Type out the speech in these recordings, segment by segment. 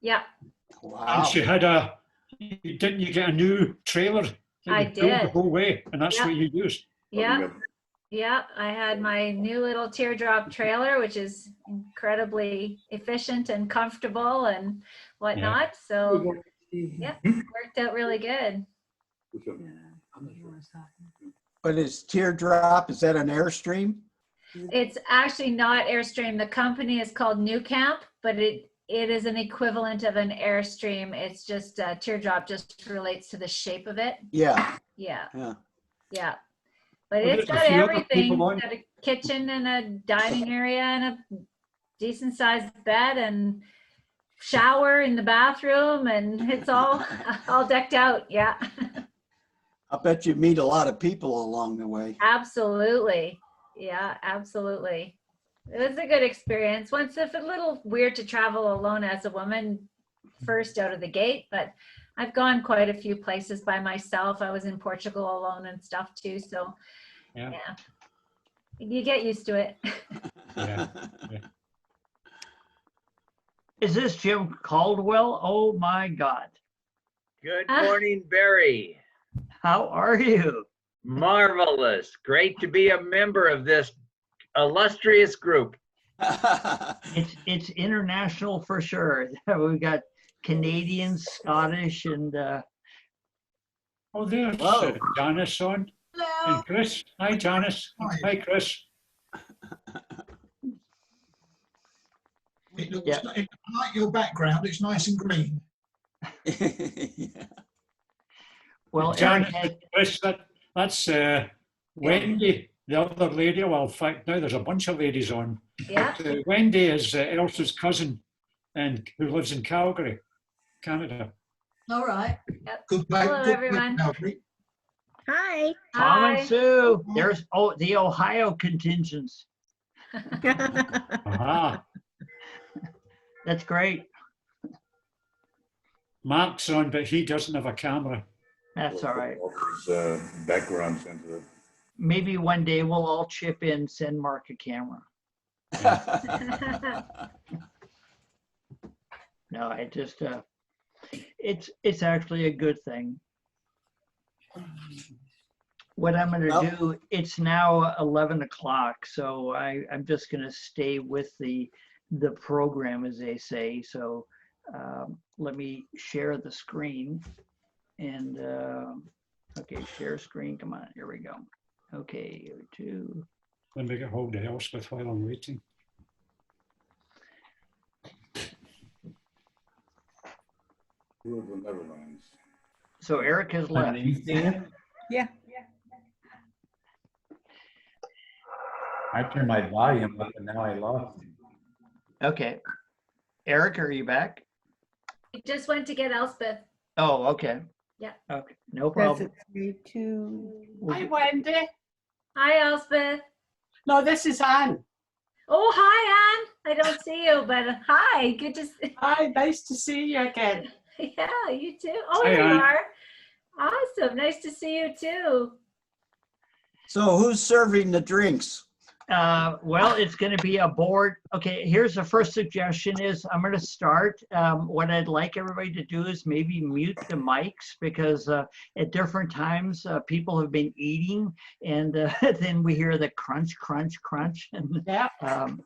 Yeah, And Wow. she had didn't you get a new trailer that I you pulled the did. whole way, and that's Yeah. what you used? Yeah, yeah. I had my new little teardrop trailer, which is incredibly efficient and comfortable and whatnot. So yeah, worked out really good. But is Teardrop, is that an Airstream? It's actually not Airstream. The company is called New Camp, but it is an equivalent of an Airstream. It's just teardrop just relates to the shape of it. Yeah. Yeah, Yeah. yeah. But Well, it's there's a got few other everything. people It's on. got a kitchen and a dining area and a decent sized bed and shower in the bathroom, and it's all decked out. Yeah. I bet you meet a lot of people along the way. Absolutely. Yeah, absolutely. It was a good experience. Once it's a little weird to travel alone as a woman first out of the gate, but I've gone quite a few places by myself. I was in Portugal alone and stuff too. So Yeah. yeah, you get used to it. Yeah. Is this Jim Caldwell? Oh my God. Good morning, Barry. How are you? Marvelous. Great to be a member of this illustrious group. It's international for sure. We've got Canadians, Scottish, and Oh, there's Whoa. Janice on. And Chris. Hi, Janice. Hi, Chris. It looks Yeah. I like your background. It's nice and green. Yeah. well, Eric Janice, had, Chris, that's Wendy, the other lady. Well, in fact, now there's a bunch of ladies on. Yeah. But, Wendy is Elsa's cousin, and who lives in Calgary, Canada. All right. Good play. Hello, Good everyone. Play, Hi. Tom Hi. and Sue. There's the Ohio contingents. Aha. That's great. Mark's on, but he doesn't have a camera. That's all right. Background sensitive. Maybe one day we'll all chip in, send Mark a camera. No, I just it's actually a good thing. What I'm going to do, it's now 11 o'clock, so I'm just going to stay with the program, as they say. So let me share the screen, and okay, share screen. Come on, here we go. Okay, two. Let me get hold of Elspeth while I'm waiting. Through the Netherlands. So Eric has left. Yeah. I turned my volume up and now I lost it. Okay, Eric, are you back? I just went to get Elspeth. Oh, okay. Yeah. Okay, no problem. Hi, Wendy. Hi, Elspeth. No, this is Anne. Oh, hi, Anne. I don't see you, but hi. Good to see. Hi, nice to see you again. Yeah, you too. Oh, Hi, there you Anne. are. Awesome. Nice to see you too. So who's serving the drinks? Well, it's going to be a board. Okay, here's the first suggestion is I'm going to start. What I'd like everybody to do is maybe mute the mics, because at different times people have been eating, and then we hear the crunch, crunch, crunch. And, Yeah.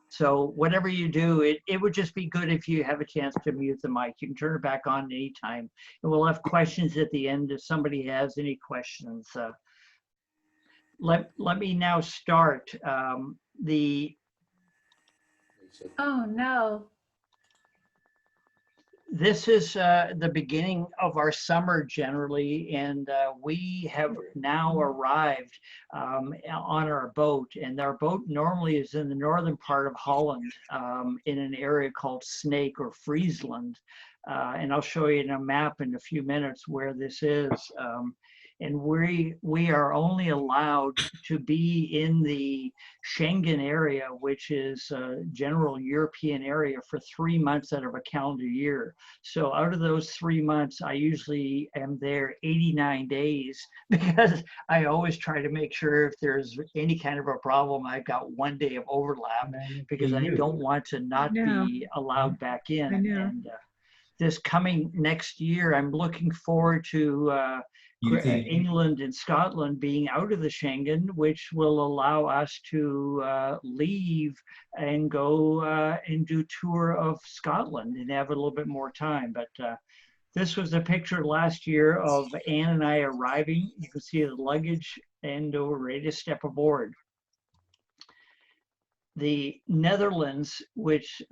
so whatever you do, it would just be good if you have a chance to mute the mic. You can turn it back on anytime. And we'll have questions at the end if somebody has any questions. Let me now start. Oh, no. This is the beginning of our summer generally, and we have now arrived on our boat. And our boat normally is in the northern part of Holland, in an area called Snake or Friesland. And I'll show you in a map in a few minutes where this is. And we are only allowed to be in the Schengen area, which is a general European area, for 3 months out of a calendar year. So out of those 3 months, I usually am there 89 days, because I always try to make sure if there's any kind of a problem, I've got 1 day of overlap, because I don't want to not be allowed back in. And this coming next year, I'm looking forward to You think- England and Scotland being out of the Schengen, which will allow us to leave and go and do tour of Scotland and have a little bit more time. But this was a picture last year of Anne and I arriving. You can see the luggage and we're ready to step aboard. The Netherlands, which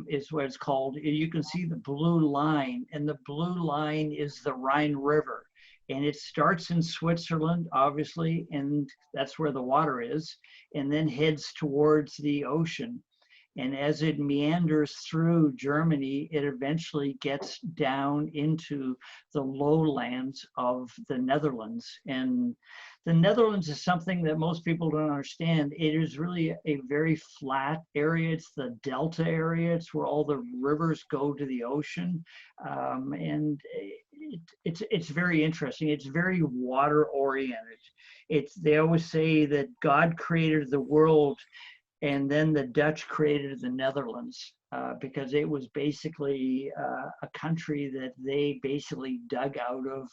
is what it's called, you can see the blue line, and the blue line is the Rhine River. And it starts in Switzerland, obviously, and that's where the water is, and then heads towards the ocean. And as it meanders through Germany, it eventually gets down into the lowlands of the Netherlands. And the Netherlands is something that most people don't understand. It is really a very flat area. It's the delta area. It's where all the rivers go to the ocean. And it's very interesting. It's very water oriented. They always say that God created the world and then the Dutch created the Netherlands because it was basically a country that they basically dug out of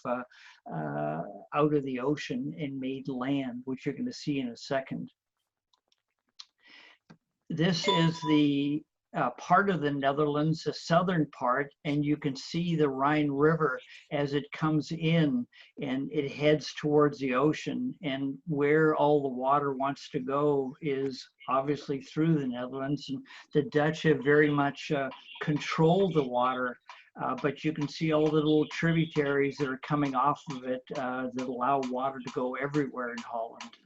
the ocean and made land, which you're going to see in a second. This is the part of the Netherlands, the southern part, and you can see the Rhine River as it comes in and it heads towards the ocean. And where all the water wants to go is obviously through the Netherlands. And the Dutch have very much controlled the water, but you can see all the little tributaries that are coming off of it that allow water to go everywhere in Holland.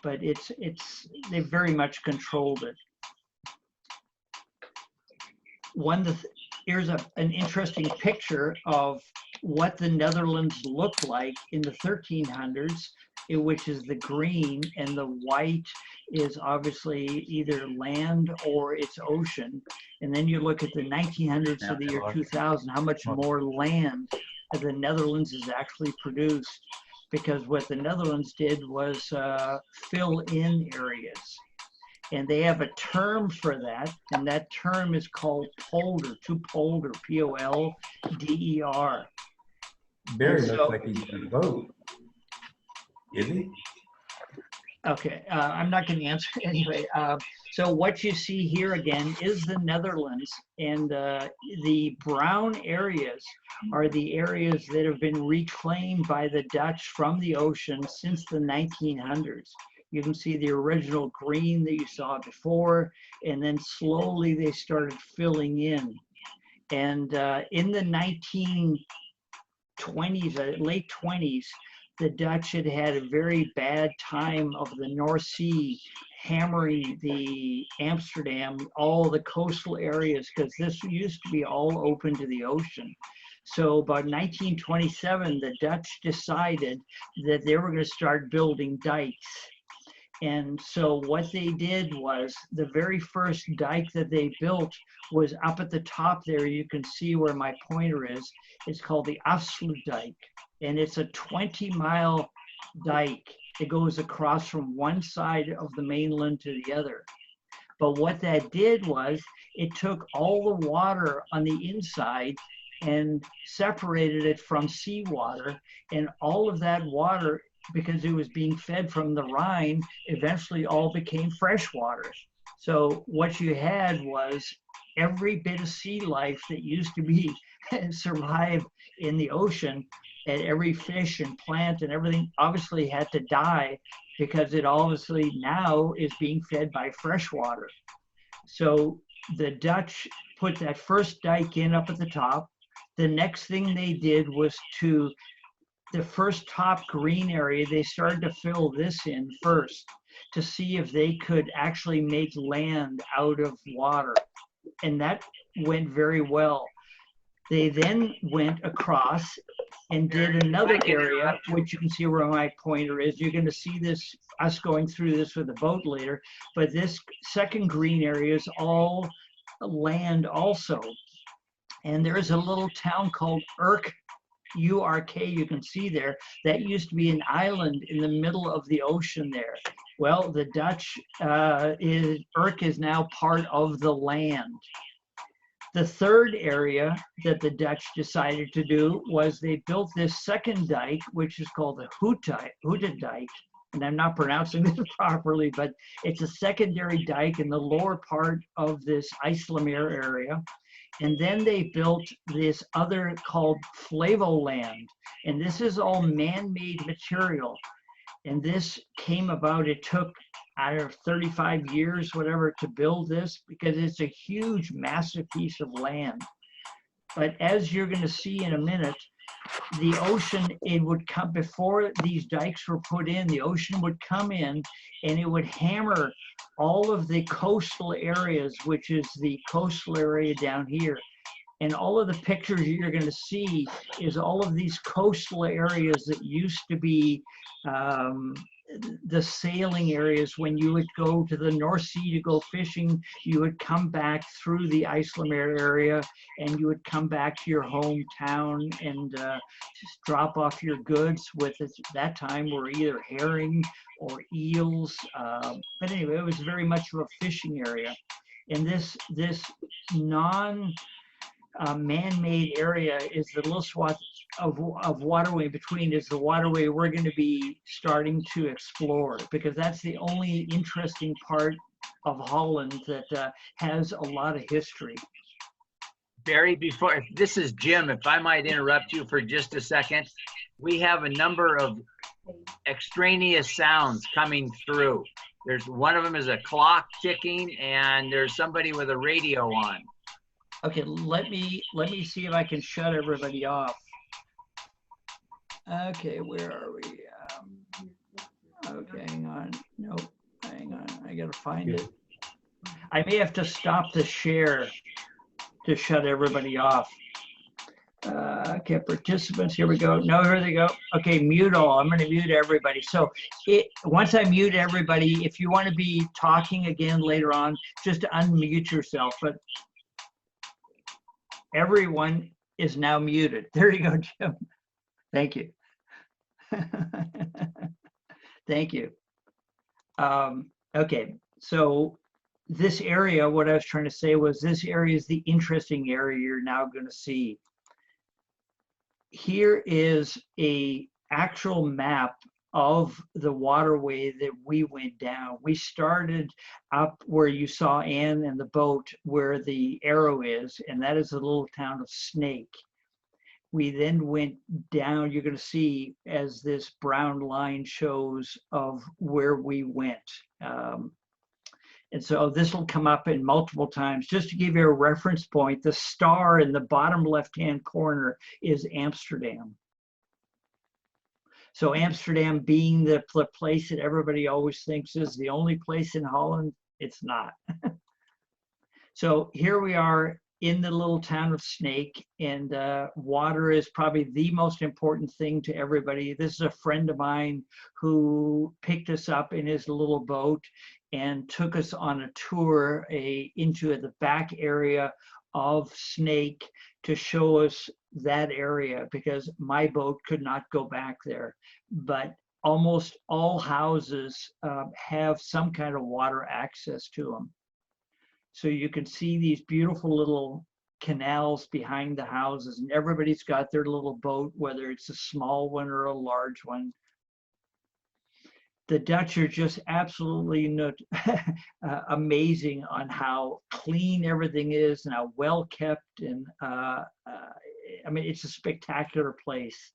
But they've very much controlled it. Here's an interesting picture of what the Netherlands looked like in the 1300s, which is the green, and the white is obviously either land or it's ocean. And then you look at the 1900s to the year 2000, how much more land the Netherlands has actually produced, because what the Netherlands did was fill in areas. And they have a term for that, and that term is called polder, to polder, P-O-L-D-E-R. Barry And looks so- like he's in a boat. Is he? Okay, I'm not going to answer anyway. So what you see here again is the Netherlands, and the brown areas are the areas that have been reclaimed by the Dutch from the ocean since the 1900s. You can see the original green that you saw before, and then slowly they started filling in. And in the 1920s, late 20s, the Dutch had had a very bad time of the North Sea hammering the Amsterdam, all the coastal areas, because this used to be all open to the ocean. So about 1927, the Dutch decided that they were going to start building dikes. And so what they did was, the very first dike that they built was up at the top there. You can see where my pointer is. It's called the Afsluitdijk, and it's a 20-mile dike. It goes across from one side of the mainland to the other. But what that did was, it took all the water on the inside and separated it from seawater, and all of that water, because it was being fed from the Rhine, eventually all became fresh water. So what you had was every bit of sea life that used to be survive in the ocean, and every fish and plant and everything obviously had to die, because it obviously now is being fed by fresh water. So the Dutch put that first dike in up at the top. The next thing they did was the first top green area, they started to fill this in first to see if they could actually make land out of water. And that went very well. They then went across and did another area, which you can see where my pointer is. You're going to see this, us going through this with a boat later, but this second green area is all land also. And there is a little town called Urk, U-R-K, you can see there, that used to be an island in the middle of the ocean there. Well, the Dutch, Urk is now part of the land. The third area that the Dutch decided to do was they built this second dike, which is called the Huta dike. And I'm not pronouncing this properly, but it's a secondary dike in the lower part of this IJsselmeer area. And then they built this other called Flevoland. And this is all man-made material. And this came about, it took, I don't know, 35 years, whatever, to build this because it's a huge, massive piece of land. But as you're going to see in a minute, the ocean, it would come, before these dikes were put in, the ocean would come in and it would hammer all of the coastal areas, which is the coastal area down here. And all of the pictures you're going to see is all of these coastal areas that used to be the sailing areas. When you would go to the North Sea to go fishing, you would come back through the IJsselmeer area and you would come back to your hometown and just drop off your goods with, at that time, were either herring or eels. But anyway, it was very much of a fishing area. And this man-made area is the little swath of waterway between, is the waterway we're going to be starting to explore, because that's the only interesting part of Holland that has a lot of history. Barry, this is Jim, if I might interrupt you for just a second. We have a number of extraneous sounds coming through. There's one of them is a clock ticking, and there's somebody with a radio on. Okay, let me see if I can shut everybody off. Okay, where are we? Okay, hang on. Nope, hang on. I gotta find it. I may have to stop the share to shut everybody off. Okay, participants, here we go. No, here they go. Okay, mute all. I'm gonna mute everybody. So once I mute everybody, if you wanna be talking again later on, just unmute yourself. But everyone is now muted. There you go, Jim. Thank you. Thank you. Okay, so this area, what I was trying to say was this area is the interesting area you're now going to see. Here is a actual map of the waterway that we went down. We started up where you saw Anne and the boat, where the arrow is, and that is the little town of Snake. We then went down, you're going to see as this brown line shows of where we went. And so this will come up in multiple times. Just to give you a reference point, the star in the bottom left-hand corner is Amsterdam. So Amsterdam being the place that everybody always thinks is the only place in Holland, it's not. So here we are in the little town of Snake, and water is probably the most important thing to everybody. This is a friend of mine who picked us up in his little boat and took us on a tour into the back area of Snake to show us that area, because my boat could not go back there. But almost all houses have some kind of water access to them. So you can see these beautiful little canals behind the houses, and everybody's got their little boat, whether it's a small one or a large one. The Dutch are just absolutely amazing on how clean everything is and how well kept. And I mean, it's a spectacular place.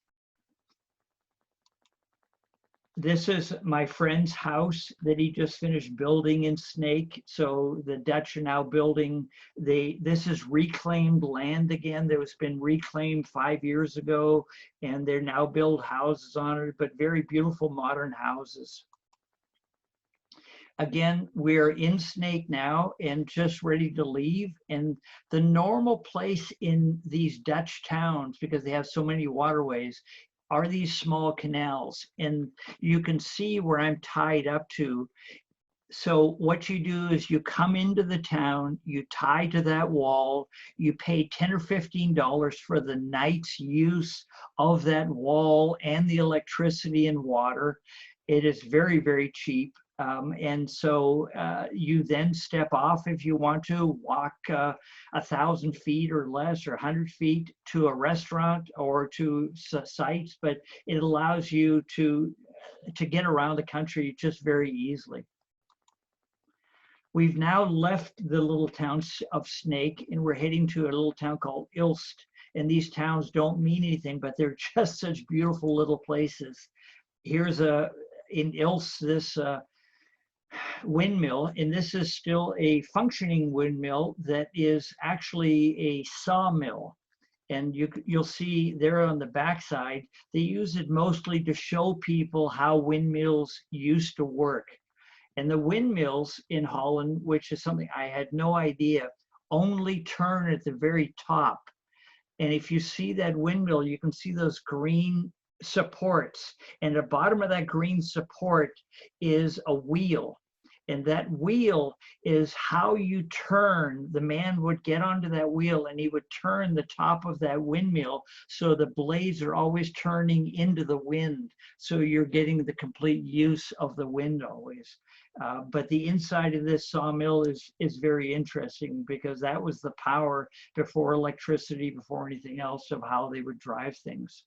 This is my friend's house that he just finished building in Snake. So the Dutch are now building, this is reclaimed land again that was been reclaimed 5 years ago, and they're now build houses on it, but very beautiful modern houses. Again, we're in Snake now and just ready to leave. And the normal place in these Dutch towns, because they have so many waterways, are these small canals. And you can see where I'm tied up to. So what you do is you come into the town, you tie to that wall, you pay $10 or $15 for the night's use of that wall and the electricity and water. It is very, very cheap. And so you then step off if you want to walk 1,000 feet or less or 100 feet to a restaurant or to sites, but it allows you to get around the country just very easily. We've now left the little town of Snake and we're heading to a little town called Ilst. And these towns don't mean anything, but they're just such beautiful little places. Here's in Ilst, this windmill, and this is still a functioning windmill that is actually a sawmill. And you'll see there on the backside, they use it mostly to show people how windmills used to work. And the windmills in Holland, which is something I had no idea, only turn at the very top. And if you see that windmill, you can see those green supports. And the bottom of that green support is a wheel. And that wheel is how you turn. The man would get onto that wheel and he would turn the top of that windmill so the blades are always turning into the wind. So you're getting the complete use of the wind always. But the inside of this sawmill is very interesting because that was the power before electricity, before anything else, of how they would drive things.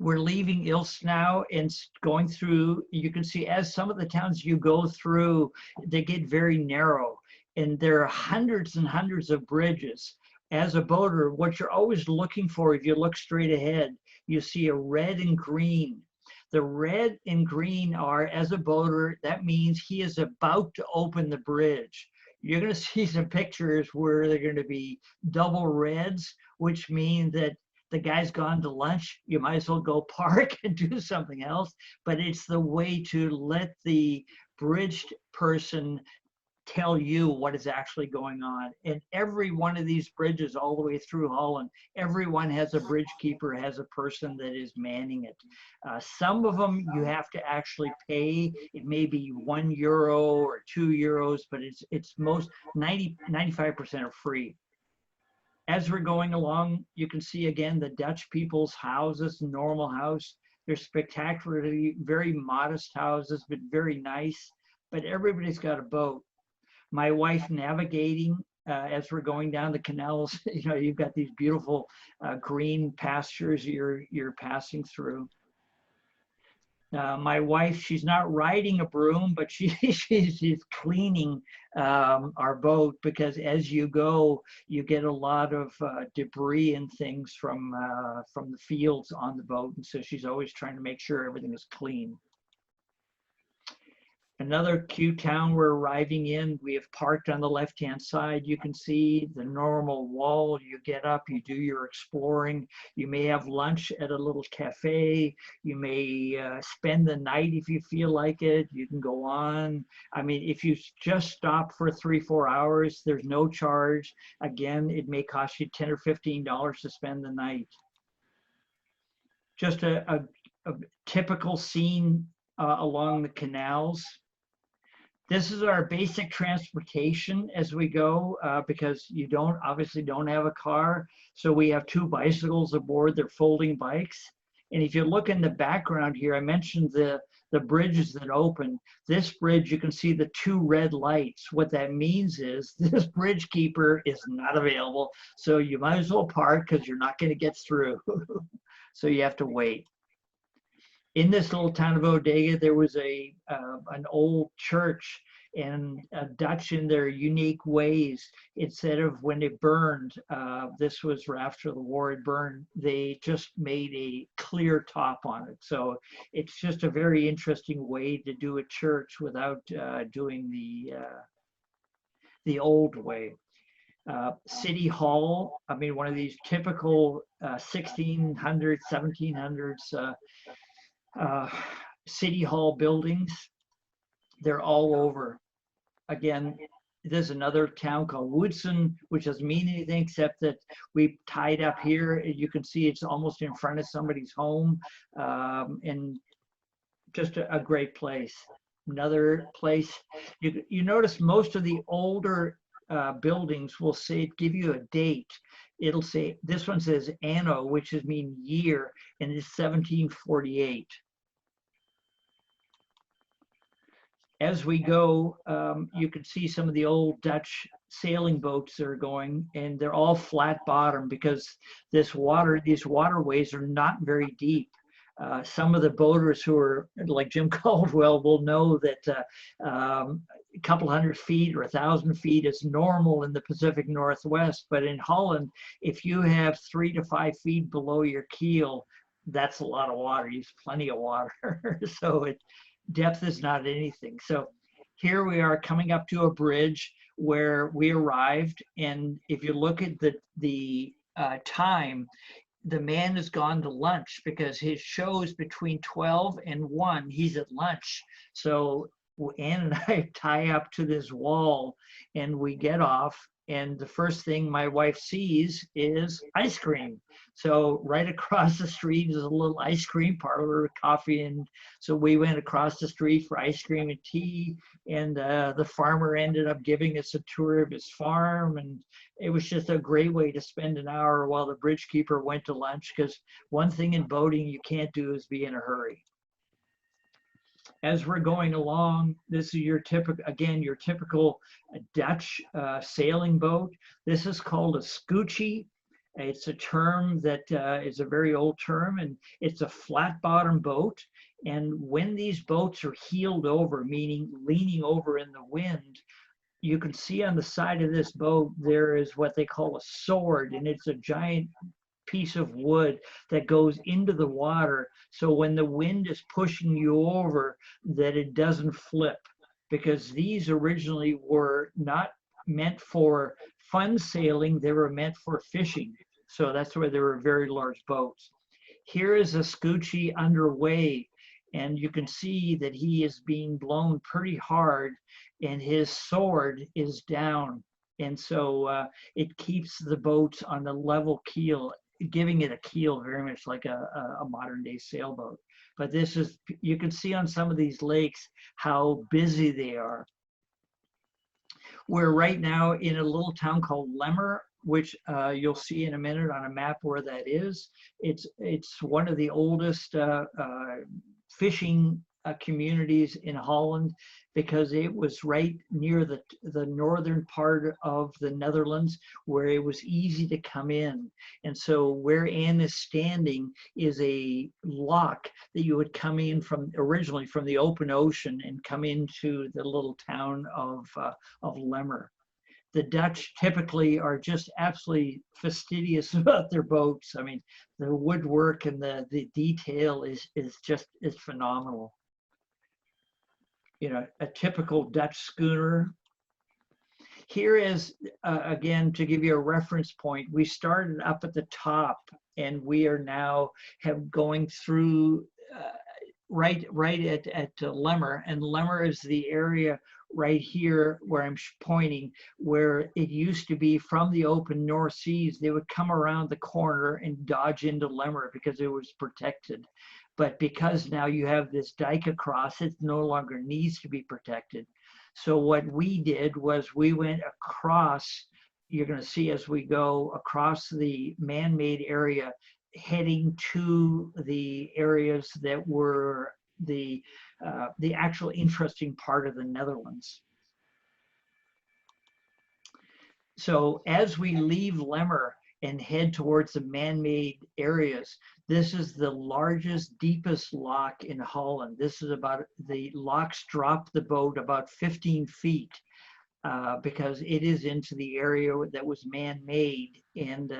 We're leaving Ilst now and going through, you can see as some of the towns you go through, they get very narrow. And there are hundreds and hundreds of bridges. As a boater, what you're always looking for, if you look straight ahead, you see a red and green. The red and green are, as a boater, that means he is about to open the bridge. You're going to see some pictures where they're going to be double reds, which mean that the guy's gone to lunch. You might as well go park and do something else. But it's the way to let the bridged person tell you what is actually going on. And every one of these bridges all the way through Holland, everyone has a bridge keeper, has a person that is manning it. Some of them you have to actually pay. It may be €1 or €2, but it's most 95% are free. As we're going along, you can see again the Dutch people's houses, normal house. They're spectacularly very modest houses, but very nice. But everybody's got a boat. My wife navigating as we're going down the canals. You know, you've got these beautiful green pastures you're passing through. My wife, she's not riding a broom, but she's cleaning our boat, because as you go, you get a lot of debris and things from the fields on the boat. And so she's always trying to make sure everything is clean. Another cute town we're arriving in, we have parked on the left-hand side. You can see the normal wall. You get up, you do your exploring. You may have lunch at a little cafe. You may spend the night if you feel like it. You can go on. I mean, if you just stop for 3-4 hours, there's no charge. Again, it may cost you $10 or $15 to spend the night. Just a typical scene along the canals. This is our basic transportation as we go, because you obviously don't have a car. So we have 2 bicycles aboard. They're folding bikes. And if you look in the background here, I mentioned the bridges that open. This bridge, you can see the 2 red lights. What that means is this bridge keeper is not available. So you might as well park, because you're not going to get through. So you have to wait. In this little town of Odega, there was an old church, and Dutch, in their unique ways, instead of when it burned, this was after the war had burned, they just made a clear top on it. So it's just a very interesting way to do a church without doing the old way. City Hall, I mean, one of these typical 1600s, 1700s City Hall buildings. They're all over. Again, there's another town called Woodson, which doesn't mean anything except that we tied up here. You can see it's almost in front of somebody's home, and just a great place. Another place, you notice most of the older buildings will give you a date. It'll say, this one says anno, which is mean year, and it's 1748. As we go, you can see some of the old Dutch sailing boats that are going, and they're all flat bottom because these waterways are not very deep. Some of the boaters who are like Jim Caldwell will know that a couple hundred feet or 1,000 feet is normal in the Pacific Northwest, but in Holland, if you have 3 to 5 feet below your keel, that's a lot of water. Use plenty of water. So depth is not anything. So here we are coming up to a bridge where we arrived, and if you look at the time, the man has gone to lunch because his show is between 12 and 1. He's at lunch. So Ann and I tie up to this wall and we get off. And the first thing my wife sees is ice cream. So right across the street is a little ice cream parlor with coffee. And so we went across the street for ice cream and tea. And the farmer ended up giving us a tour of his farm. And it was just a great way to spend an hour while the bridge keeper went to lunch. Because one thing in boating you can't do is be in a hurry. As we're going along, this is your typical Dutch sailing boat. This is called a scoochie. It's a term that is a very old term, and it's a flat bottom boat. And when these boats are heeled over, meaning leaning over in the wind, you can see on the side of this boat, there is what they call a sword, and it's a giant piece of wood that goes into the water, so when the wind is pushing you over, that it doesn't flip, because these originally were not meant for fun sailing, they were meant for fishing. So that's why they were very large boats. Here is a scoochie underway, and you can see that he is being blown pretty hard and his sword is down, and so it keeps the boats on a level keel, giving it a keel very much like a modern day sailboat. But this is, you can see on some of these lakes how busy they are. We're right now in a little town called Lemmer, which you'll see in a minute on a map where that is. It's one of the oldest fishing communities in Holland, because it was right near the northern part of the Netherlands where it was easy to come in. And so where Anne is standing is a lock that you would come in from, originally from the open ocean, and come into the little town of Lemmer. The Dutch typically are just absolutely fastidious about their boats. I mean, the woodwork and the detail is phenomenal. You know, a typical Dutch schooner. Here is, again, to give you a reference point, we started up at the top and we are now going through right at Lemmer, and Lemmer is the area right here where I'm pointing, where it used to be from the open North Seas, they would come around the corner and dodge into Lemmer because it was protected. But because now you have this dike across, it no longer needs to be protected. So what we did was we went across, you're going to see as we go across the man-made area, heading to the areas that were the actual interesting part of the Netherlands. So as we leave Lemmer and head towards the man-made areas, this is the largest, deepest lock in Holland. This is about, the locks drop the boat about 15 feet because it is into the area that was man-made. And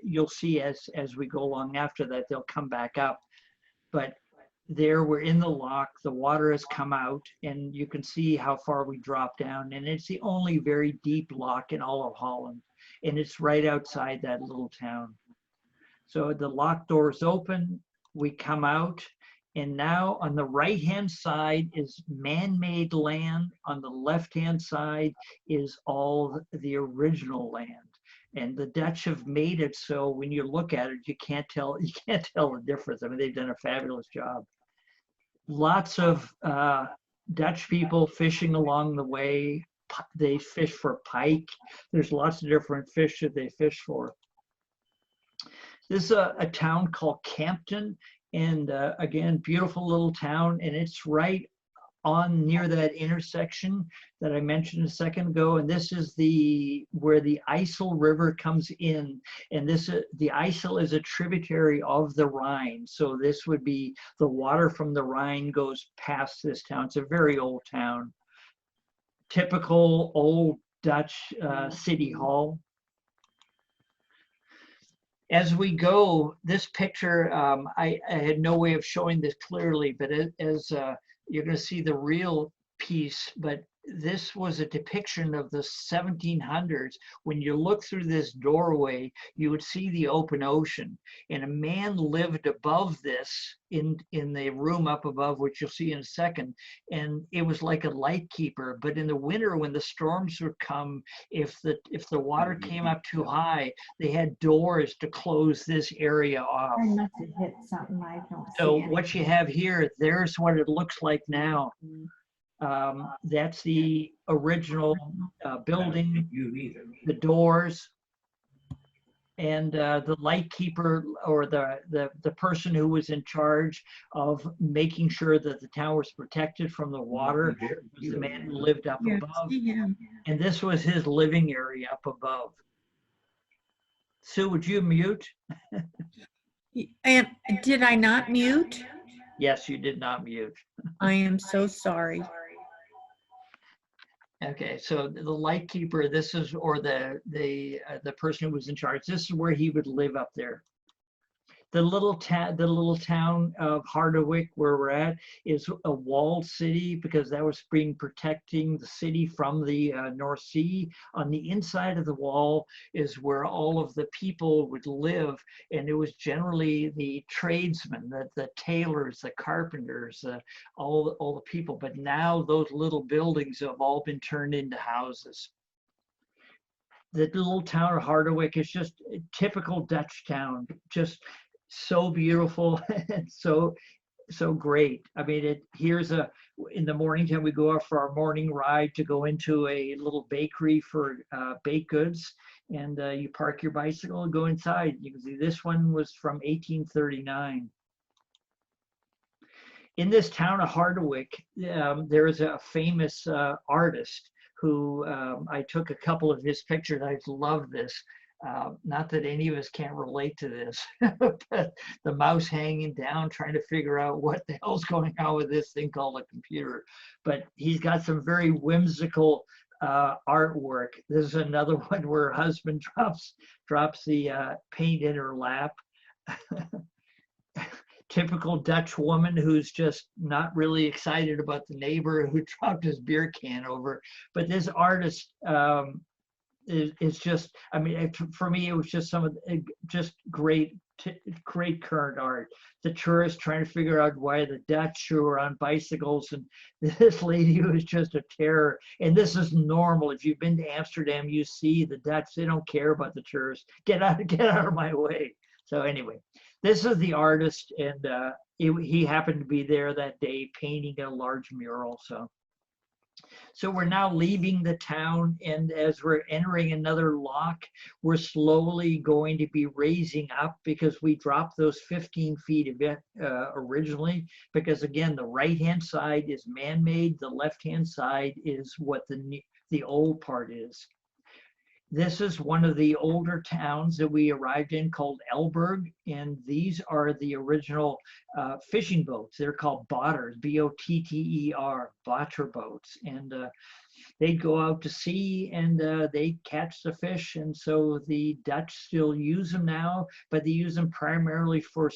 you'll see as we go along after that, they'll come back up. But there we're in the lock, the water has come out, and you can see how far we drop down. And it's the only very deep lock in all of Holland. And it's right outside that little town. So the lock doors open, we come out, and now on the right-hand side is man-made land. On the left-hand side is all the original land. And the Dutch have made it so when you look at it, you can't tell the difference. I mean, they've done a fabulous job. Lots of Dutch people fishing along the way. They fish for pike. There's lots of different fish that they fish for. This is a town called Campton, and again, beautiful little town, and it's right on near that intersection that I mentioned a second ago, and this is where the Isel River comes in, and the Isel is a tributary of the Rhine. So this would be the water from the Rhine goes past this town. It's a very old town. Typical old Dutch city hall. As we go, this picture, I had no way of showing this clearly, but as you're going to see the real piece, but this was a depiction of the 1700s. When you look through this doorway, you would see the open ocean, and a man lived above this in the room up above, which you'll see in a second, and it was like a light keeper. But in the winter, when the storms would come, if the water came up too high, they had doors to close this area off. I must have hit something I don't So see. what you have here, there's what it looks like now. That's the original building, the doors, and the light keeper, or the person who was in charge of making sure that the town was protected from the water was the man who lived up Yeah, above. see him. And this was his living area up above. Sue, would you mute? And did I not mute? Yes, you did not mute. I am so sorry. Okay, so the light keeper, this is, or the person who was in charge, this is where he would live up there. The little town of Harderwijk, where we're at, is a walled city because that was protecting the city from the North Sea. On the inside of the wall is where all of the people would live, and it was generally the tradesmen, the tailors, the carpenters, all the people. But now those little buildings have all been turned into houses. The little town of Harderwijk is just a typical Dutch town, just so beautiful and so great. I mean, in the morning time we go out for our morning ride to go into a little bakery for baked goods, and you park your bicycle and go inside. You can see this one was from 1839. In this town of Harderwijk, there is a famous artist who I took a couple of his pictures. I love this. Not that any of us can relate to this, but the mouse hanging down, trying to figure out what the hell's going on with this thing called a computer. But he's got some very whimsical artwork. This is another one where her husband drops the paint in her lap. Typical Dutch woman who's just not really excited about the neighbor who dropped his beer can over. But this artist, it's just, I mean, for me, it was just just great current art. The tourists trying to figure out why the Dutch who are on bicycles, and this lady who is just a terror. And this is normal. If you've been to Amsterdam, you see the Dutch, they don't care about the tourists. Get out of my way. So anyway, this is the artist, and he happened to be there that day painting a large mural. So we're now leaving the town, and as we're entering another lock, we're slowly going to be raising up because we dropped those 15 feet a bit originally, because again, the right-hand side is man-made, the left-hand side is what the old part is. This is one of the older towns that we arrived in called Elburg, and these are the original fishing boats. They're called botters, B-O-T-T-E-R, botter boats, and they'd go out to sea and they catch the fish, and so the Dutch still use them now, but they use them primarily for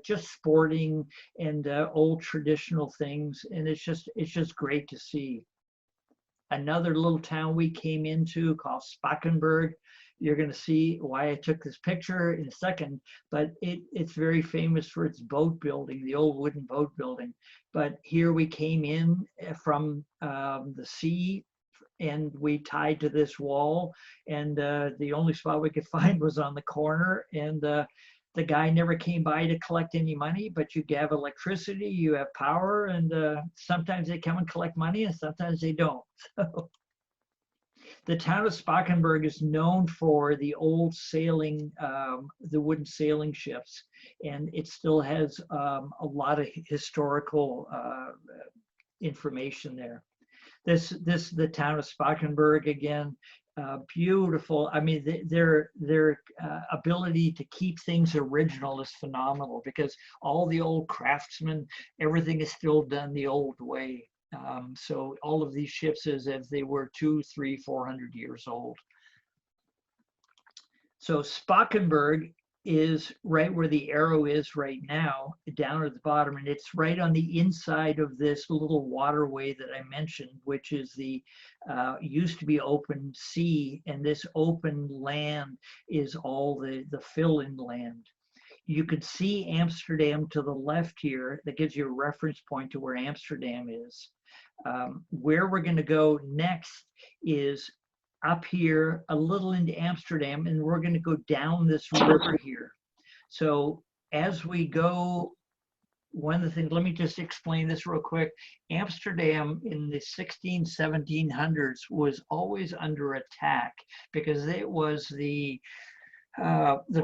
just sporting and old traditional things, and it's just great to see. Another little town we came into called Spakenburg. You're going to see why I took this picture in a second, but it's very famous for its boat building, the old wooden boat building. But here we came in from the sea, and we tied to this wall, and the only spot we could find was on the corner, and the guy never came by to collect any money, but you have electricity, you have power, and sometimes they come and collect money and sometimes they don't. So, the town of Spakenburg is known for the old sailing, the wooden sailing ships, and it still has a lot of historical information there. This is the town of Spakenburg again. Beautiful. I mean, their ability to keep things original is phenomenal because all the old craftsmen, everything is still done the old way. So all of these ships as if they were 200, 300, 400 years old. So Spakenburg is right where the arrow is right now, down at the bottom, and it's right on the inside of this little waterway that I mentioned, which is the used to be open sea, and this open land is all the fill-in land. You can see Amsterdam to the left here. That gives you a reference point to where Amsterdam is. Where we're going to go next is up here a little into Amsterdam, and we're going to go down this river here. So as we go, one of the things, let me just explain this real quick. Amsterdam in the 1700s was always under attack because it was the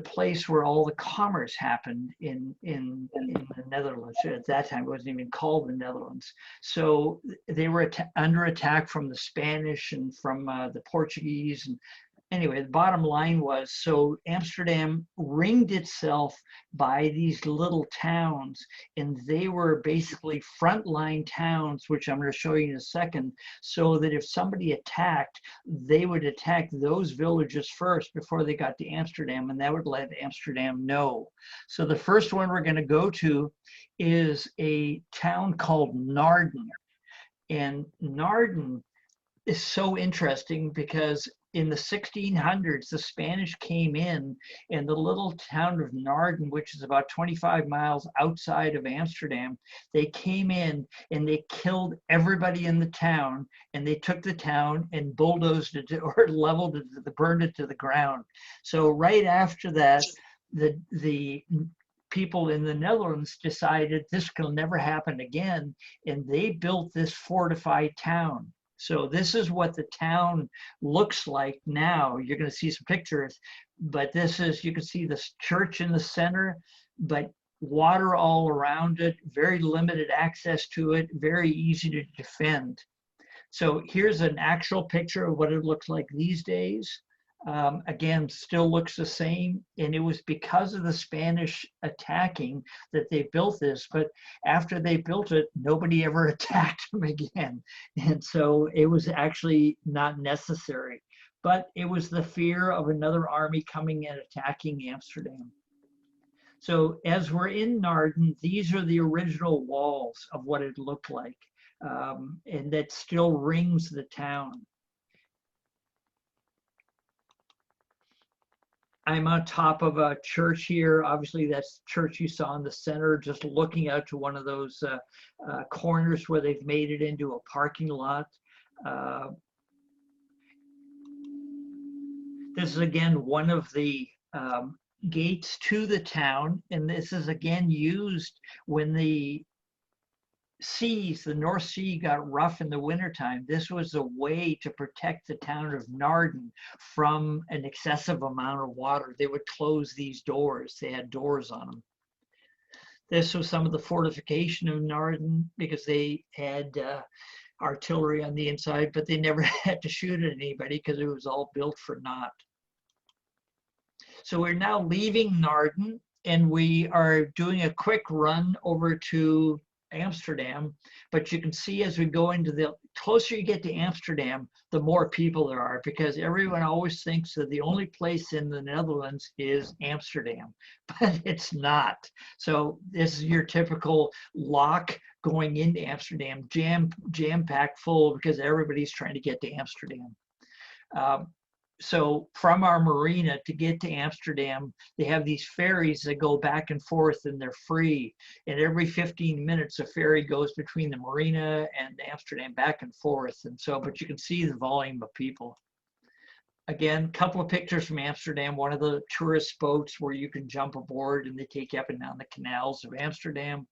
place where all the commerce happened in the Netherlands. At that time, it wasn't even called the Netherlands. So they were under attack from the Spanish and from the Portuguese. And anyway, the bottom line was, so Amsterdam ringed itself by these little towns, and they were basically frontline towns, which I'm going to show you in a second, so that if somebody attacked, they would attack those villages first before they got to Amsterdam, and that would let Amsterdam know. So the first one we're going to go to is a town called Naarden. And Naarden is so interesting because in the 1600s, the Spanish came in, and the little town of Naarden, which is about 25 miles outside of Amsterdam, they came in and they killed everybody in the town, and they took the town and bulldozed it or leveled it, burned it to the ground. So right after that, the people in the Netherlands decided this will never happen again, and they built this fortified town. So this is what the town looks like now. You're going to see some pictures, but this is, you can see this church in the center, but water all around it, very limited access to it, very easy to defend. So here's an actual picture of what it looks like these days. Again, still looks the same, and it was because of the Spanish attacking that they built this, but after they built it, nobody ever attacked them again, and so it was actually not necessary, but it was the fear of another army coming and attacking Amsterdam. So as we're in Naarden, these are the original walls of what it looked like, and that still rings the town. I'm on top of a church here. Obviously, that's the church you saw in the center, just looking out to one of those corners where they've made it into a parking lot. This is, again, one of the gates to the town. And this is, again, used when the seas, the North Sea, got rough in the wintertime. This was a way to protect the town of Naarden from an excessive amount of water. They would close these doors. They had doors on them. This was some of the fortification of Naarden because they had artillery on the inside, but they never had to shoot at anybody because it was all built for naught. So we're now leaving Naarden, and we are doing a quick run over to Amsterdam, but you can see as we go into the closer you get to Amsterdam, the more people there are, because everyone always thinks that the only place in the Netherlands is Amsterdam, but it's not. So this is your typical lock going into Amsterdam, jam-packed full because everybody's trying to get to Amsterdam. So from our marina to get to Amsterdam, they have these ferries that go back and forth, and they're free. And every 15 minutes, a ferry goes between the marina and Amsterdam back and forth. And so, but you can see the volume of people. Again, a couple of pictures from Amsterdam, one of the tourist boats where you can jump aboard and they take you up and down the canals of Amsterdam.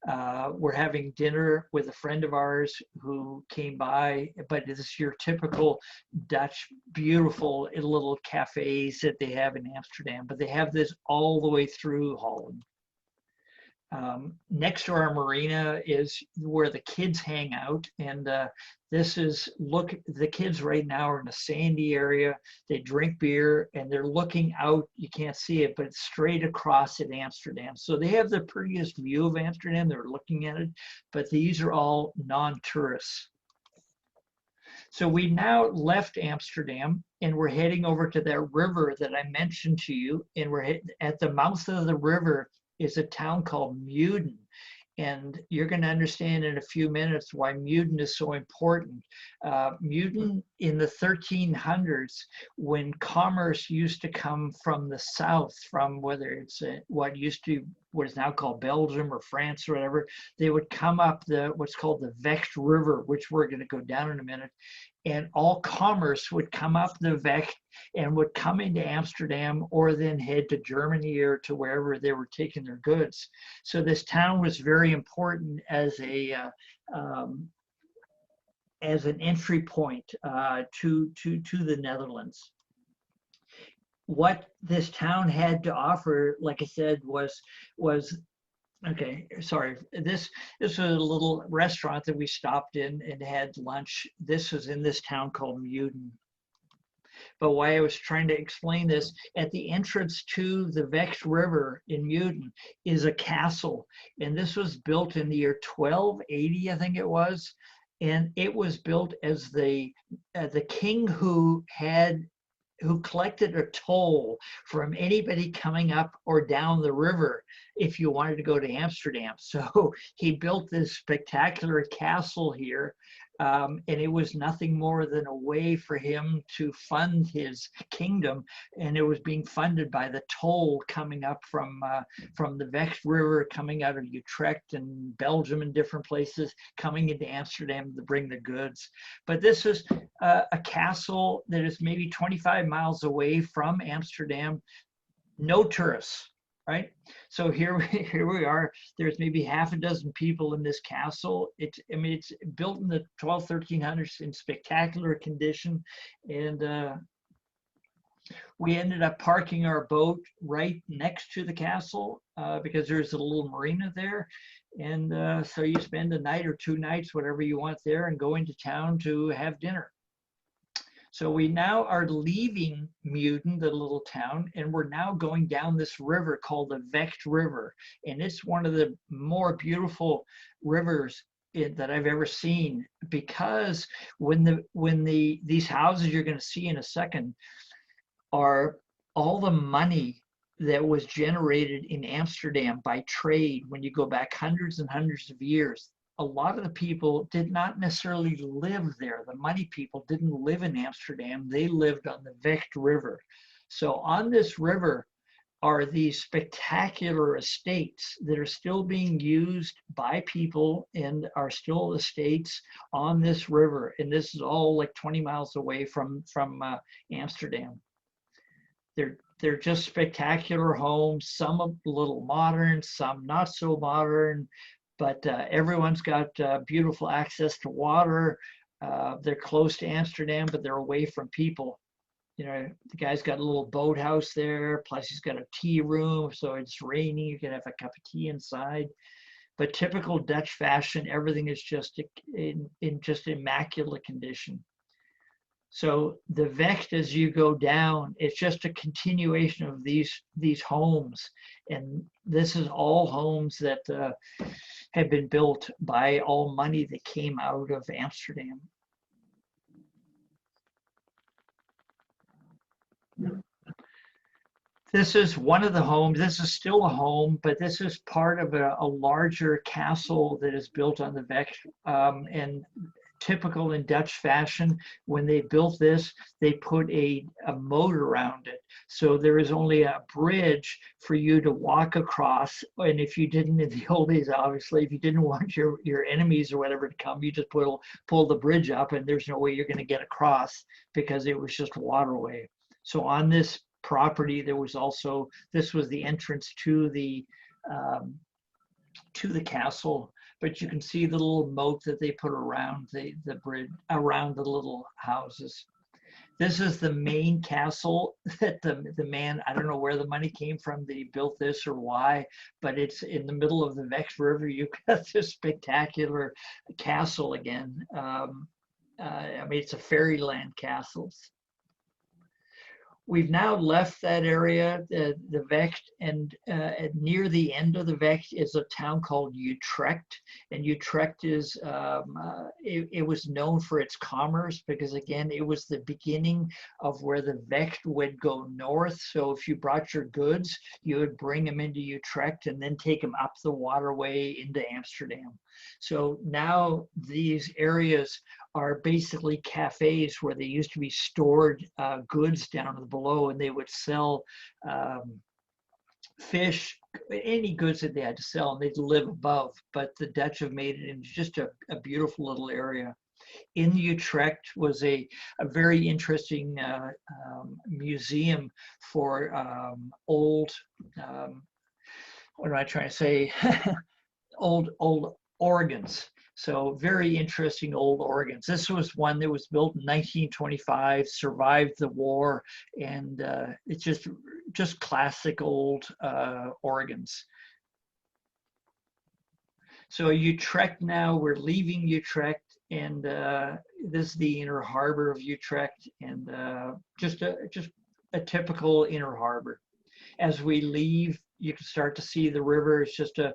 We're having dinner with a friend of ours who came by, but this is your typical Dutch, beautiful little cafes that they have in Amsterdam, but they have this all the way through Holland. Next to our marina is where the kids hang out. And this is, look, the kids right now are in a sandy area. They drink beer and they're looking out. You can't see it, but it's straight across at Amsterdam. So they have the prettiest view of Amsterdam. They're looking at it, but these are all non-tourists. So we now left Amsterdam and we're heading over to that river that I mentioned to you. And we're at the mouth of the river is a town called Muden. And you're going to understand in a few minutes why Muden is so important. Muden in the 1300s, when commerce used to come from the south, from whether it's what is now called Belgium or France or whatever, they would come up what's called the Vecht River, which we're going to go down in a minute. And all commerce would come up the Vecht and would come into Amsterdam or then head to Germany or to wherever they were taking their goods. So this town was very important as an entry point to the Netherlands. What this town had to offer, like I said, was okay, sorry. This was a little restaurant that we stopped in and had lunch. This was in this town called Muden. But why I was trying to explain this, at the entrance to the Vecht River in Muden is a castle. And this was built in the year 1280, I think it was. And it was built as the king who collected a toll from anybody coming up or down the river if you wanted to go to Amsterdam. So he built this spectacular castle here, and it was nothing more than a way for him to fund his kingdom, and it was being funded by the toll coming up from the Vecht River, coming out of Utrecht and Belgium and different places, coming into Amsterdam to bring the goods. But this is a castle that is maybe 25 miles away from Amsterdam, no tourists, right? So here we are. There's maybe half a dozen people in this castle. It's built in the 1300s in spectacular condition. And we ended up parking our boat right next to the castle because there's a little marina there. And so you spend a night or 2 nights, whatever you want there, and go into town to have dinner. So we now are leaving Muden, the little town, and we're now going down this river called the Vecht River. And it's one of the more beautiful rivers that I've ever seen, because these houses you're going to see in a second are all the money that was generated in Amsterdam by trade when you go back hundreds and hundreds of years. A lot of the people did not necessarily live there. The money people didn't live in Amsterdam. They lived on the Vecht River. So on this river are these spectacular estates that are still being used by people and are still estates on this river. And this is all like 20 miles away from Amsterdam. They're just spectacular homes, some a little modern, some not so modern, but everyone's got beautiful access to water. They're close to Amsterdam, but they're away from people. You know, the guy's got a little boathouse there, plus he's got a tea room, so it's raining, you can have a cup of tea inside. But typical Dutch fashion, everything is just in just immaculate condition. So the Vecht, as you go down, it's just a continuation of these homes. And this is all homes that have been built by all money that came out of Amsterdam. This is one of the homes. This is still a home, but this is part of a larger castle that is built on the Vecht. And typical in Dutch fashion, when they built this, they put a moat around it. So there is only a bridge for you to walk across. And if you didn't, in the old days, obviously, if you didn't want your enemies or whatever to come, you just pull the bridge up and there's no way you're going to get across because it was just waterway. So on this property, there was also, this was the entrance to the castle. But you can see the little moat that they put around the bridge, around the little houses. This is the main castle that the man, I don't know where the money came from that he built this or why, but it's in the middle of the Vex River. You've got this spectacular castle again. I mean, it's a fairyland castle. We've now left that area, the Vecht, and near the end of the Vecht is a town called Utrecht. And Utrecht is, it was known for its commerce because, again, it was the beginning of where the Vecht would go north. So if you brought your goods, you would bring them into Utrecht and then take them up the waterway into Amsterdam. So now these areas are basically cafes where they used to be stored goods down below, and they would sell fish, any goods that they had to sell, and they'd live above. But the Dutch have made it into just a beautiful little area. In Utrecht was a very interesting museum for old, what am I trying to say? old organs. So very interesting old organs. This was one that was built in 1925, survived the war, and it's just classic old organs. So Utrecht now, we're leaving Utrecht, and this is the inner harbor of Utrecht, and just a typical inner harbor. As we leave, you can start to see the river. It's just a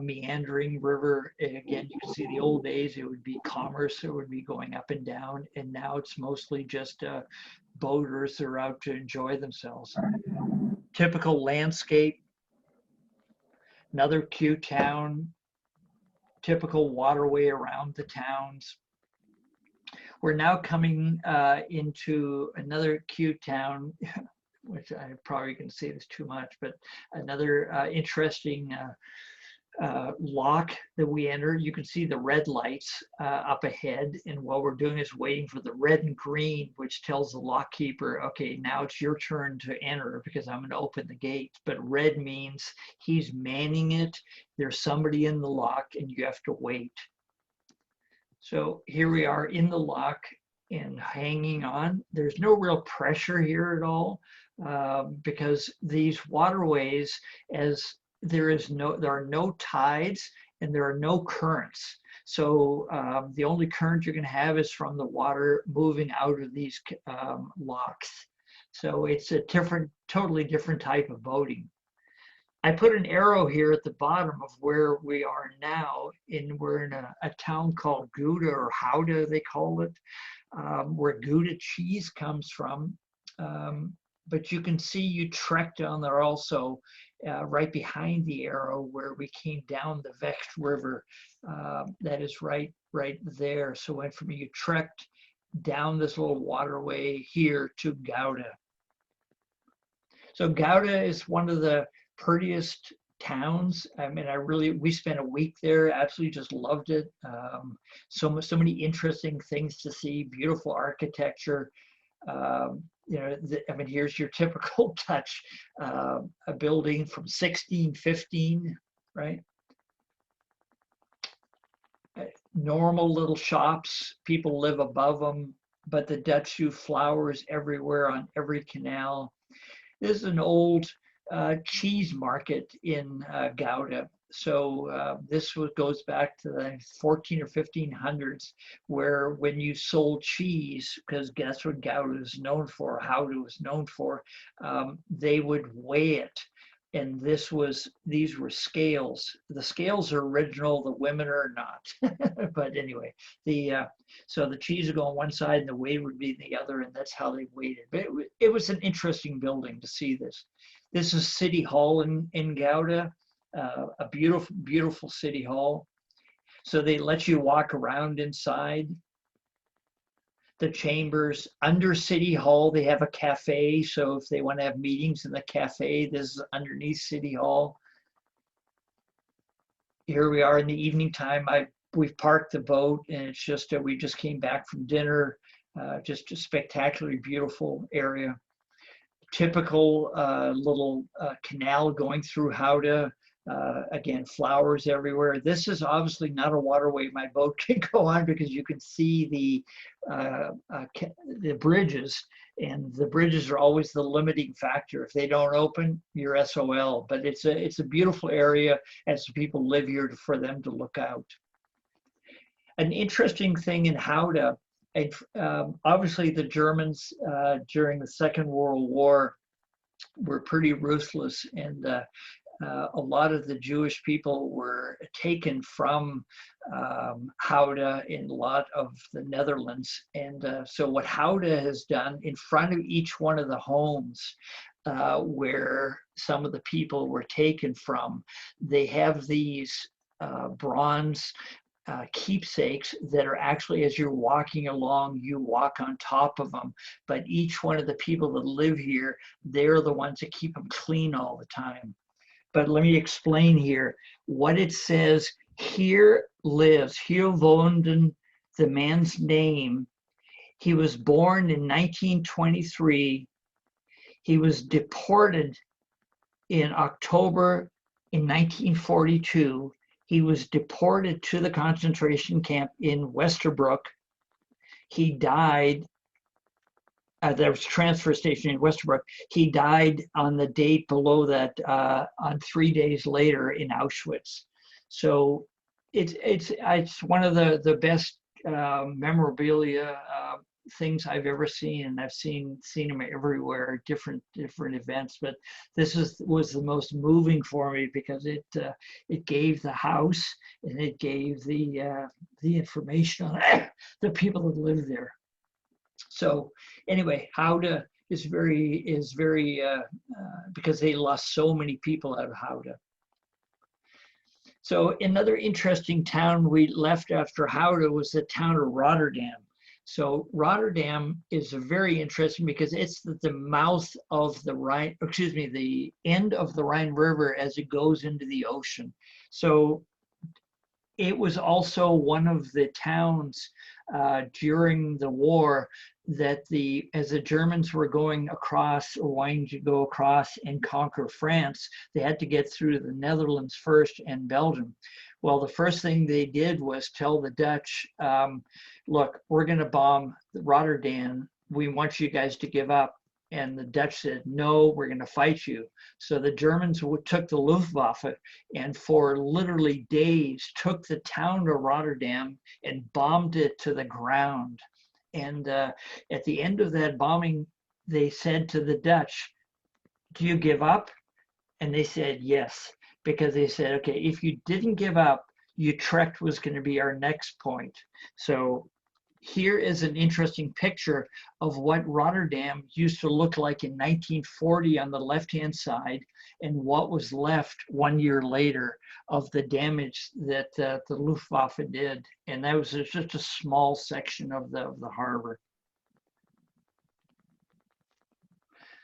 meandering river. And again, you can see the old days, it would be commerce, it would be going up and down. And now it's mostly just boaters that are out to enjoy themselves. Typical landscape. Another cute town. Typical waterway around the towns. We're now coming into another cute town, which I probably can say this too much, but another interesting lock that we enter. You can see the red lights up ahead, and what we're doing is waiting for the red and green, which tells the lock keeper, okay, now it's your turn to enter because I'm going to open the gate. But red means he's manning it. There's somebody in the lock and you have to wait. So here we are in the lock and hanging on. There's no real pressure here at all. Because these waterways, as there are no tides and there are no currents. So the only current you're going to have is from the water moving out of these locks. So it's a totally different type of boating. I put an arrow here at the bottom of where we are now, and we're in a town called Gouda, or Gouda they call it, where Gouda cheese comes from. But you can see Utrecht on there also, right behind the arrow where we came down the Vecht River. That is right there. So went from Utrecht down this little waterway here to Gouda. So Gouda is one of the prettiest towns. I mean, we spent a week there, absolutely just loved it. So many interesting things to see, beautiful architecture. You know, I mean, here's your typical Dutch, a building from 1615, right? Normal little shops, people live above them, but the Dutch do flowers everywhere on every canal. This is an old cheese market in Gouda. So this goes back to the 14 or 1500s, where when you sold cheese, because that's what Gouda is known for, Gouda was known for, they would weigh it. And these were scales. The scales are original, the women are not. But anyway, so the cheese would go on one side and the weight would be the other, and that's how they weighed it. But it was an interesting building to see this. This is City Hall in Gouda. A beautiful, beautiful city hall. So they let you walk around inside the chambers. Under City Hall, they have a cafe. So if they want to have meetings in the cafe, this is underneath City Hall. Here we are in the evening time. We've parked the boat, and it's just, we just came back from dinner. Just a spectacularly beautiful area. Typical little canal going through Gouda. Again, flowers everywhere. This is obviously not a waterway my boat can go on because you can see the bridges, and the bridges are always the limiting factor. If they don't open, you're SOL. But it's a beautiful area, as people live here for them to look out. An interesting thing in Howdah, obviously the Germans during the Second World War were pretty ruthless, and a lot of the Jewish people were taken from Howdah in a lot of the Netherlands. And so what Howdah has done in front of each one of the homes where some of the people were taken from, they have these bronze keepsakes that are actually, as you're walking along, you walk on top of them. But each one of the people that live here, they're the ones that keep them clean all the time. But let me explain here what it says. Here lives, hier woonden, the man's name. He was born in 1923. He was deported in October in 1942. He was deported to the concentration camp in Westerbroek. He died, there was a transfer station in Westerbroek. He died on the date below that, on 3 days later in Auschwitz. So it's one of the best memorabilia things I've ever seen, and I've seen them everywhere, different events. But this was the most moving for me because it gave the house, and it gave the information on the people that live there. So anyway, Howdah is very because they lost so many people out of Howdah. So another interesting town we left after Howdah was the town of Rotterdam. So Rotterdam is very interesting because it's the mouth of the Rhine, excuse me, the end of the Rhine River as it goes into the ocean. So it was also one of the towns during the war that as the Germans were going across, or wanting to go across and conquer France, they had to get through the Netherlands first and Belgium. Well, the first thing they did was tell the Dutch, look, we're going to bomb Rotterdam. We want you guys to give up. And the Dutch said, no, we're going to fight you. So the Germans took the Luftwaffe and for literally days took the town of Rotterdam and bombed it to the ground. And at the end of that bombing, they said to the Dutch, do you give up? And they said, yes, because they said, okay, if you didn't give up, Utrecht was going to be our next point. So here is an interesting picture of what Rotterdam used to look like in 1940 on the left-hand side, and what was left 1 year later of the damage that the Luftwaffe did. And that was just a small section of the harbor.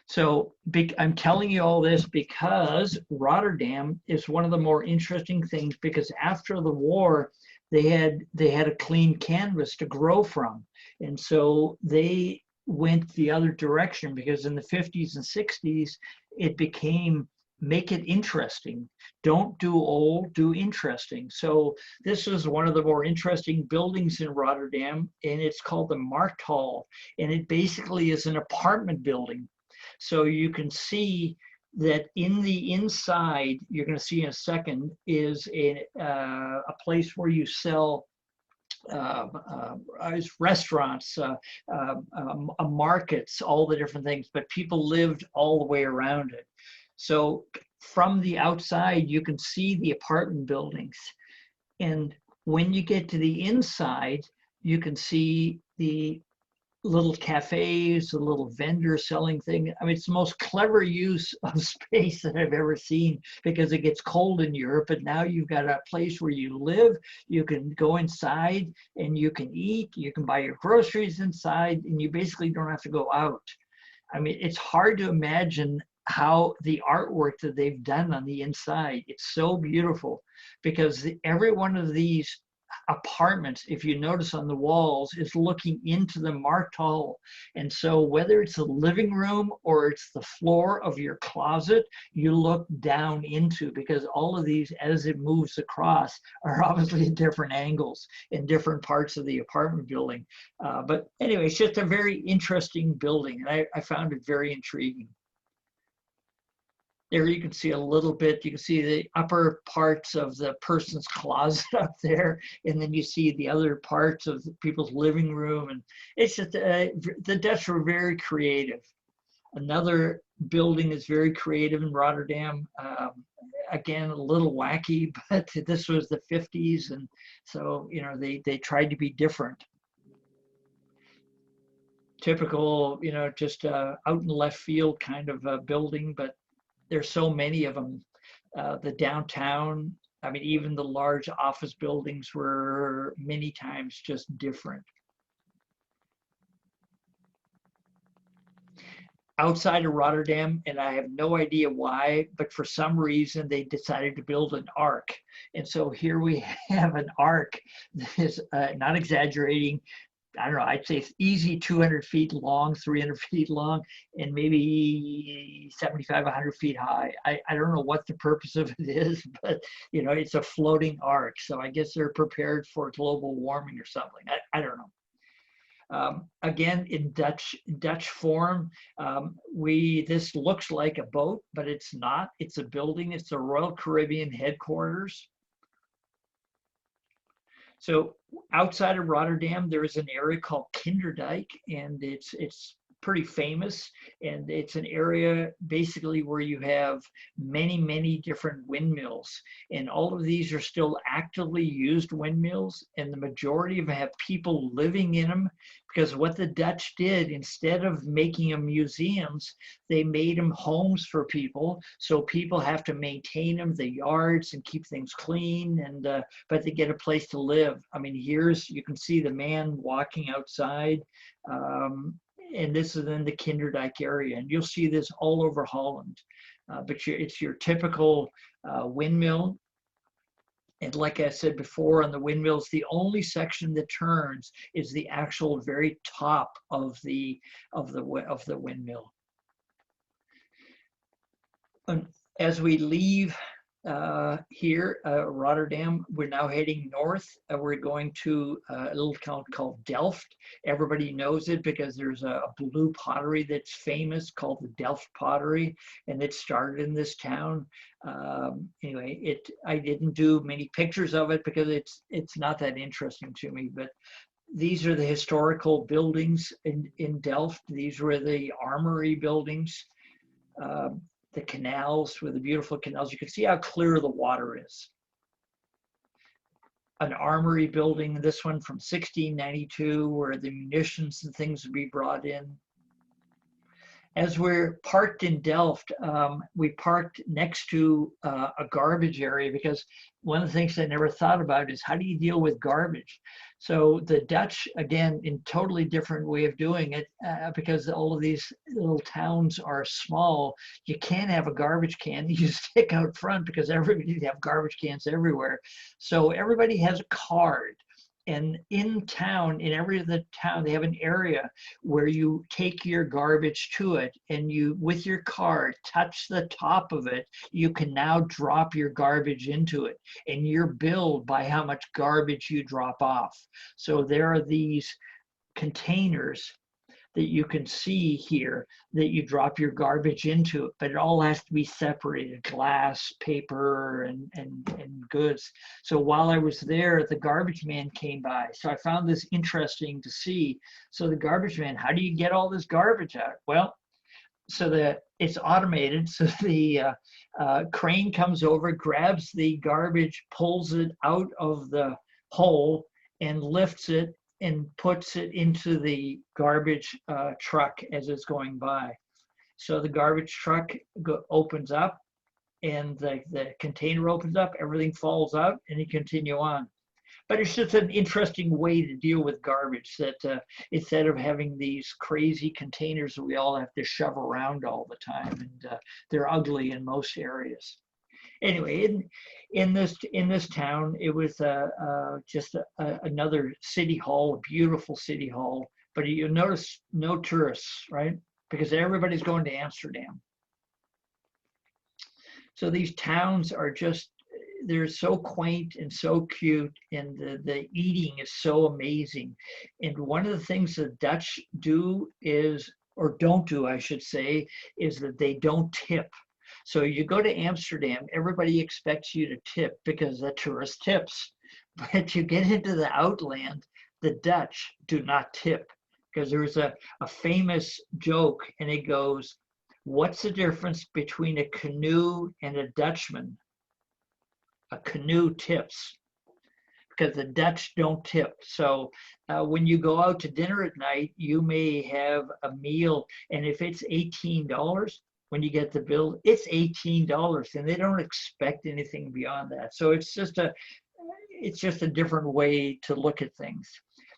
So I'm telling you all this because Rotterdam is one of the more interesting things, because after the war, they had a clean canvas to grow from. And so they went the other direction, because in the 50s and 60s, it became, make it interesting. Don't do old, do interesting. So this is one of the more interesting buildings in Rotterdam, and it's called the Markthal. And it basically is an apartment building. So you can see that in the inside, you're going to see in a second, is a place where you sell restaurants, markets, all the different things, but people lived all the way around it. So from the outside, you can see the apartment buildings. And when you get to the inside, you can see the little cafes, the little vendor selling thing. I mean, it's the most clever use of space that I've ever seen, because it gets cold in Europe, but now you've got a place where you live, you can go inside and you can eat, you can buy your groceries inside, and you basically don't have to go out. I mean, it's hard to imagine how the artwork that they've done on the inside. It's so beautiful, because every one of these apartments, if you notice on the walls, is looking into the marked hall. And so whether it's the living room or it's the floor of your closet, you look down into, because all of these, as it moves across, are obviously at different angles in different parts of the apartment building. But anyway, it's just a very interesting building, and I found it very intriguing. There you can see a little bit, you can see the upper parts of the person's closet up there, and then you see the other parts of people's living room. And it's just, the Dutch were very creative. Another building is very creative in Rotterdam. Again, a little wacky, but this was the 50s. And so, you know, they tried to be different. Typical, you know, just out in left field kind of a building, but there's so many of them. The downtown, I mean, even the large office buildings were many times just different. Outside of Rotterdam, and I have no idea why, but for some reason they decided to build an ark. And so here we have an ark that is, not exaggerating, I don't know, I'd say it's easy 200 feet long, 300 feet long, and maybe 75, 100 feet high. I don't know what the purpose of it is, but you know, it's a floating ark. So I guess they're prepared for global warming or something. I don't know. Again, in Dutch form, this looks like a boat, but it's not. It's a building. It's the Royal Caribbean headquarters. So outside of Rotterdam, there is an area called Kinderdijk, and it's pretty famous. And it's an area basically where you have many, many different windmills. And all of these are still actively used windmills. And the majority of them have people living in them, because what the Dutch did, instead of making them museums, they made them homes for people. So people have to maintain them, the yards, and keep things clean, and but they get a place to live. I mean, you can see the man walking outside. And this is in the Kinderdijk area, and you'll see this all over Holland. But it's your typical windmill. And like I said before, on the windmills, the only section that turns is the actual very top of the windmill. And as we leave here, Rotterdam, we're now heading north. We're going to a little town called Delft. Everybody knows it because there's a blue pottery that's famous called the Delft pottery, and it started in this town. Anyway, I didn't do many pictures of it because it's not that interesting to me, but these are the historical buildings in Delft. These were the armory buildings. The canals with the beautiful canals. You can see how clear the water is. An armory building, this one from 1692, where the munitions and things would be brought in. As we're parked in Delft, we parked next to a garbage area, because one of the things I never thought about is how do you deal with garbage? So the Dutch, again, in totally different way of doing it, because all of these little towns are small, you can't have a garbage can you stick out front, because everybody have garbage cans everywhere. So everybody has a card. And in town, in every other town, they have an area where you take your garbage to it, and you, with your card, touch the top of it. You can now drop your garbage into it, and you're billed by how much garbage you drop off. So there are these containers that you can see here that you drop your garbage into it, but it all has to be separated: glass, paper, and goods. So while I was there, the garbage man came by. So I found this interesting to see. So the garbage man, how do you get all this garbage out? Well, so it's automated. So the crane comes over, grabs the garbage, pulls it out of the hole, and lifts it and puts it into the garbage truck as it's going by. So the garbage truck opens up, and the container opens up, everything falls out, and you continue on. But it's just an interesting way to deal with garbage, that instead of having these crazy containers that we all have to shove around all the time, and they're ugly in most areas. Anyway, in this town, it was just another city hall, a beautiful city hall. But you notice no tourists, right? Because everybody's going to Amsterdam. So these towns are just, they're so quaint and so cute, and the eating is so amazing. And one of the things the Dutch do is, or don't do, I should say, is that they don't tip. So you go to Amsterdam, everybody expects you to tip because the tourist tips. But you get into the outland, the Dutch do not tip. Because there's a famous joke, and it goes, what's the difference between a canoe and a Dutchman? A canoe tips, because the Dutch don't tip. So when you go out to dinner at night, you may have a meal, and if it's $18, when you get the bill, it's $18, and they don't expect anything beyond that. So it's just a different way to look at things.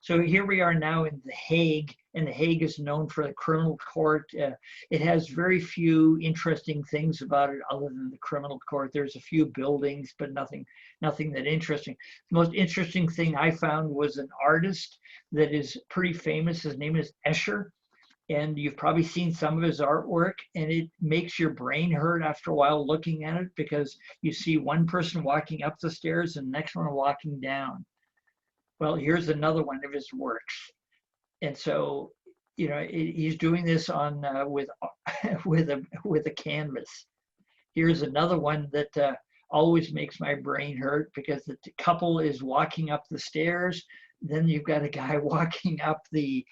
So here we are now in The Hague, and The Hague is known for the criminal court. It has very few interesting things about it other than the criminal court. There's a few buildings, but nothing that interesting. The most interesting thing I found was an artist that is pretty famous. His name is Escher, and you've probably seen some of his artwork, and it makes your brain hurt after a while looking at it, because you see one person walking up the stairs and the next one walking down. Well, here's another one of his works. And so, you know, he's doing this on with a canvas. Here's another one that always makes my brain hurt, because the couple is walking up the stairs. Then you've got a guy walking up the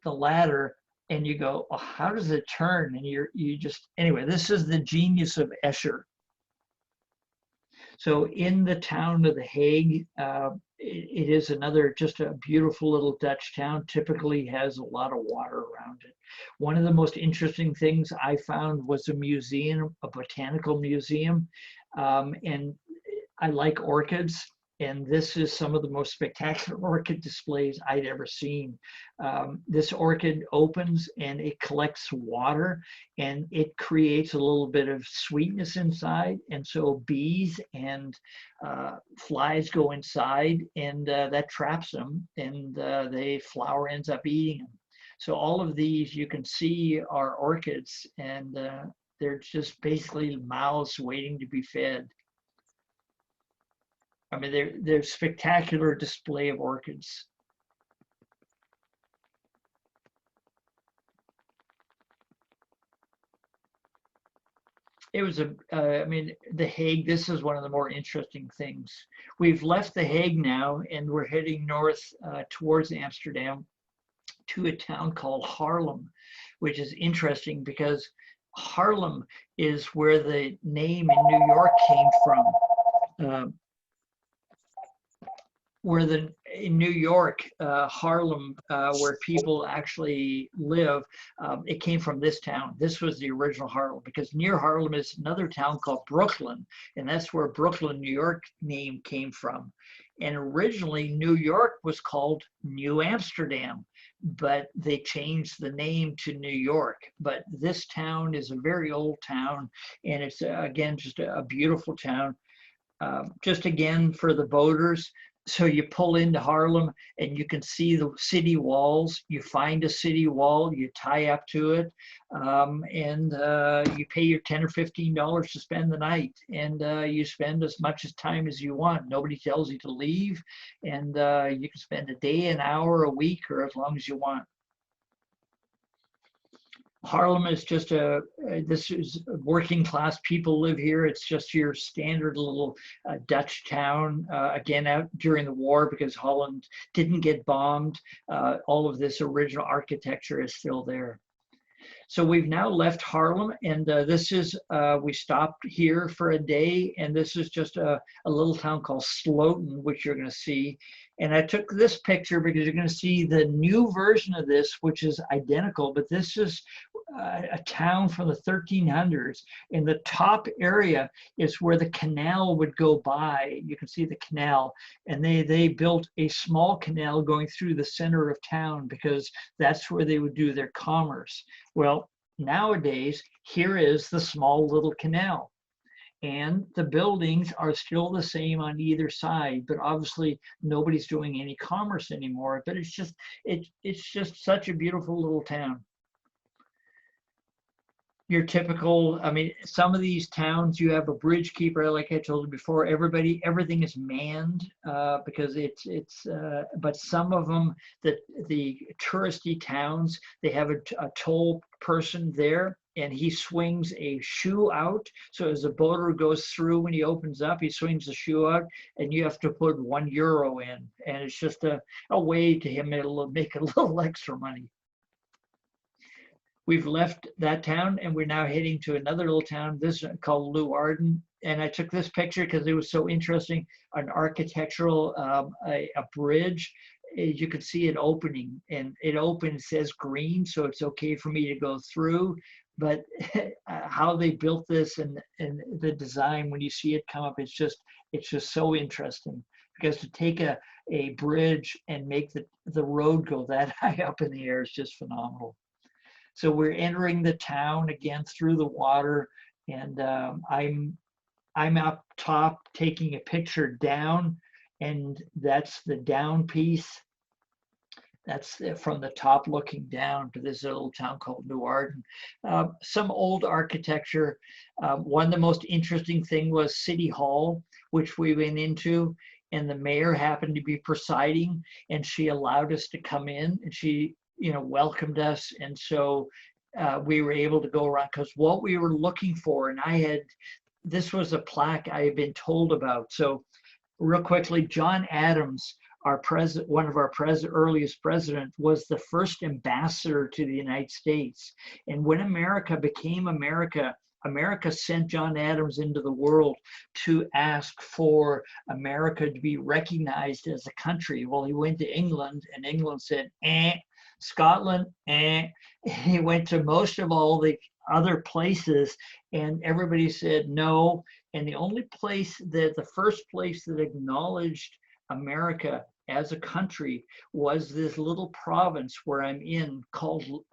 ladder, and you go, oh, how does it turn? And you just, anyway, this is the genius of Escher. So in the town of The Hague, it is another, just a beautiful little Dutch town, typically has a lot of water around it. One of the most interesting things I found was a museum, a botanical museum, and I like orchids. And this is some of the most spectacular orchid displays I'd ever seen. This orchid opens and it collects water, and it creates a little bit of sweetness inside. And so bees and flies go inside, and that traps them, and the flower ends up eating them. So all of these you can see are orchids, and they're just basically mouths waiting to be fed. I mean, they're spectacular display of orchids. It was I mean, The Hague, this is one of the more interesting things. We've left The Hague now, and we're heading north towards Amsterdam to a town called Haarlem, which is interesting because Haarlem is where the name in New York came from. In New York, Haarlem, where people actually live, it came from this town. This was the original Haarlem, because near Haarlem is another town called Brooklyn, and that's where Brooklyn, New York name came from. And originally New York was called New Amsterdam, but they changed the name to New York. But this town is a very old town, and it's again just a beautiful town. Just again for the boaters, so you pull into Haarlem and you can see the city walls. You find a city wall, you tie up to it, and you pay your $10 or $15 to spend the night, and you spend as much time as you want. Nobody tells you to leave, and you can spend a day, an hour, a week, or as long as you want. Haarlem is just this is working class people live here. It's just your standard little Dutch town, again, out during the war, because Holland didn't get bombed. All of this original architecture is still there. So we've now left Haarlem, and this is, we stopped here for a day, and this is just a little town called Sloten, which you're gonna see. And I took this picture because you're gonna see the new version of this, which is identical, but this is a town from the 1300s. In the top area is where the canal would go by. You can see the canal, and they built a small canal going through the center of town because that's where they would do their commerce. Well, nowadays, here is the small little canal. And the buildings are still the same on either side, but obviously nobody's doing any commerce anymore. But it's just such a beautiful little town. Your typical, I mean, some of these towns, you have a bridge keeper, like I told you before, everything is manned because but some of them, the touristy towns, they have a toll person there, and he swings a shoe out. So as the boater goes through, when he opens up, he swings the shoe out, and you have to put €1 in. And it's just a way to him to make a little extra money. We've left that town and we're now heading to another little town, this is called Leeuwarden. And I took this picture because it was so interesting, an architectural, a bridge. You could see it opening, and it opens, says green, so it's okay for me to go through. But how they built this and the design, when you see it come up, it's just so interesting. Because to take a bridge and make the road go that high up in the air is just phenomenal. So we're entering the town again through the water, and I'm up top taking a picture down, and that's the down piece. That's from the top looking down to this little town called Leeuwarden. Some old architecture. One of the most interesting thing was City Hall, which we went into, and the mayor happened to be presiding, and she allowed us to come in, and she welcomed us. And so we were able to go around, because what we were looking for, and this was a plaque I had been told about. So real quickly, John Adams, one of our earliest presidents, was the first ambassador to the United States. And when America became America, America sent John Adams into the world to ask for America to be recognized as a country. Well, he went to England, and England said, eh. Scotland, eh. He went to most of all the other places, and everybody said no. And the first place that acknowledged America as a country was this little province where I'm in called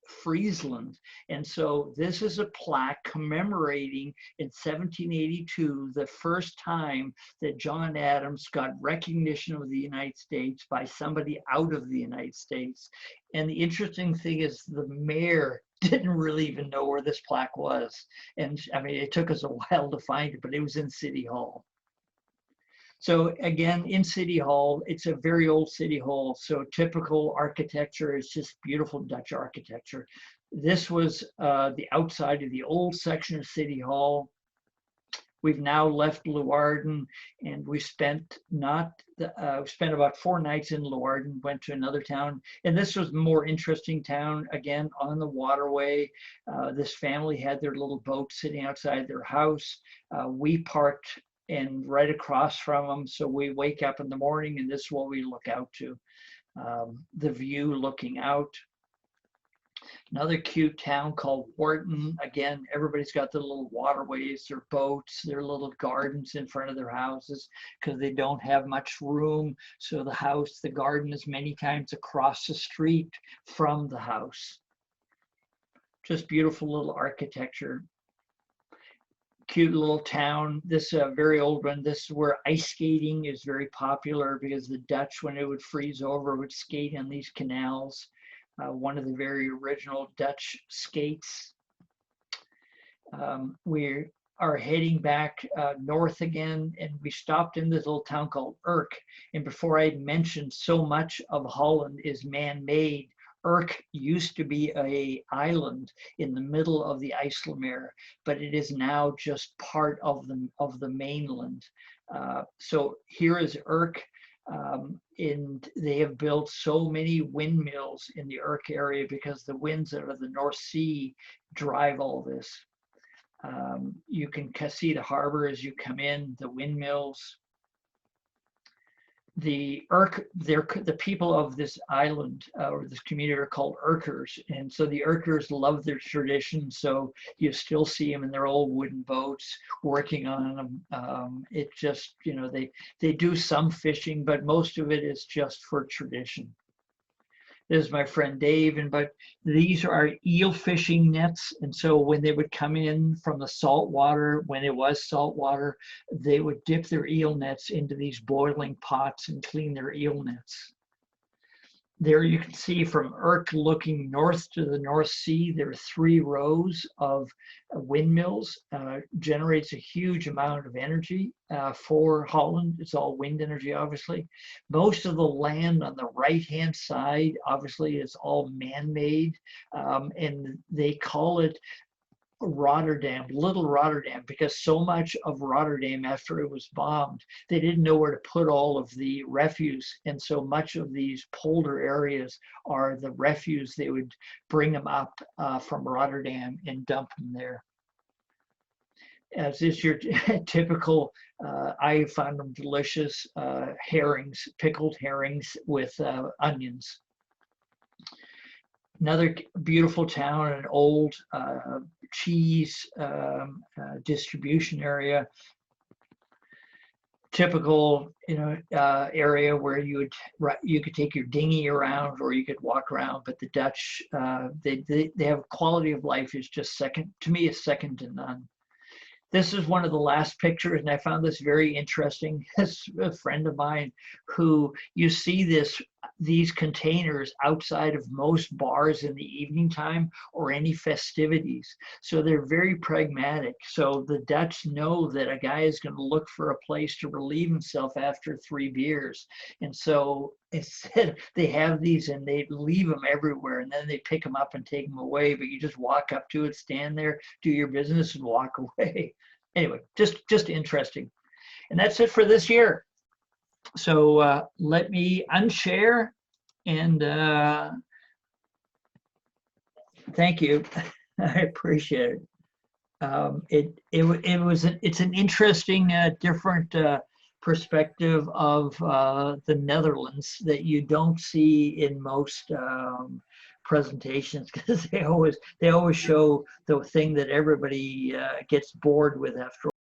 Friesland. And so this is a plaque commemorating in 1782 the first time that John Adams got recognition of the United States by somebody out of the United States. And the interesting thing is the mayor didn't really even know where this plaque was. And I mean, it took us a while to find it, but it was in City Hall. So again, in City Hall, it's a very old City Hall. So typical architecture is just beautiful Dutch architecture. This was the outside of the old section of City Hall. We've now left Leeuwarden, and we spent about 4 nights in Leeuwarden, went to another town. And this was a more interesting town, again, on the waterway. This family had their little boat sitting outside their house. We parked and right across from them. So we wake up in the morning, and this is what we look out to. The view looking out. Another cute town called Wharton. Again, everybody's got their little waterways, their boats, their little gardens in front of their houses because they don't have much room. So the garden is many times across the street from the house. Just beautiful little architecture. Cute little town. This is a very old one. This is where ice skating is very popular because the Dutch, when it would freeze over, would skate on these canals. One of the very original Dutch skates. We are heading back north again, and we stopped in this little town called Urk. And before I mentioned, so much of Holland is man-made. Urk used to be an island in the middle of the IJsselmeer, but it is now just part of the mainland. So here is Urk, and they have built so many windmills in the Urk area because the winds out of the North Sea drive all this. You can see the harbor as you come in, the windmills. The people of this island or this community are called Urkers, and so the Urkers love their tradition. So you still see them in their old wooden boats working on them. It just, they do some fishing, but most of it is just for tradition. This is my friend Dave, but these are eel fishing nets. And so when they would come in from the salt water, when it was salt water, they would dip their eel nets into these boiling pots and clean their eel nets. There you can see from Urk looking north to the North Sea, there are 3 rows of windmills. Generates a huge amount of energy for Holland. It's all wind energy, obviously. Most of the land on the right-hand side, obviously, is all man-made, and they call it Rotterdam, Little Rotterdam, because so much of Rotterdam, after it was bombed, they didn't know where to put all of the refuse. And so much of these polder areas are the refuse. They would bring them up from Rotterdam and dump them there. As is your typical, I found them delicious, herrings, pickled herrings with onions. Another beautiful town, an old cheese distribution area. Typical, area where you could take your dinghy around or you could walk around. But the Dutch, they have quality of life is just second to me, is second to none. This is one of the last pictures, and I found this very interesting. This a friend of mine who you see these containers outside of most bars in the evening time or any festivities. So they're very pragmatic. So the Dutch know that a guy is going to look for a place to relieve himself after 3 beers. And so instead they have these and they leave them everywhere, and then they pick them up and take them away. But you just walk up to it, stand there, do your business, and walk away. Anyway, just interesting. And that's it for this year. So let me unshare and thank you. I appreciate it. It's an interesting, different perspective of the Netherlands that you don't see in most presentations, because they always show the thing that everybody gets bored with after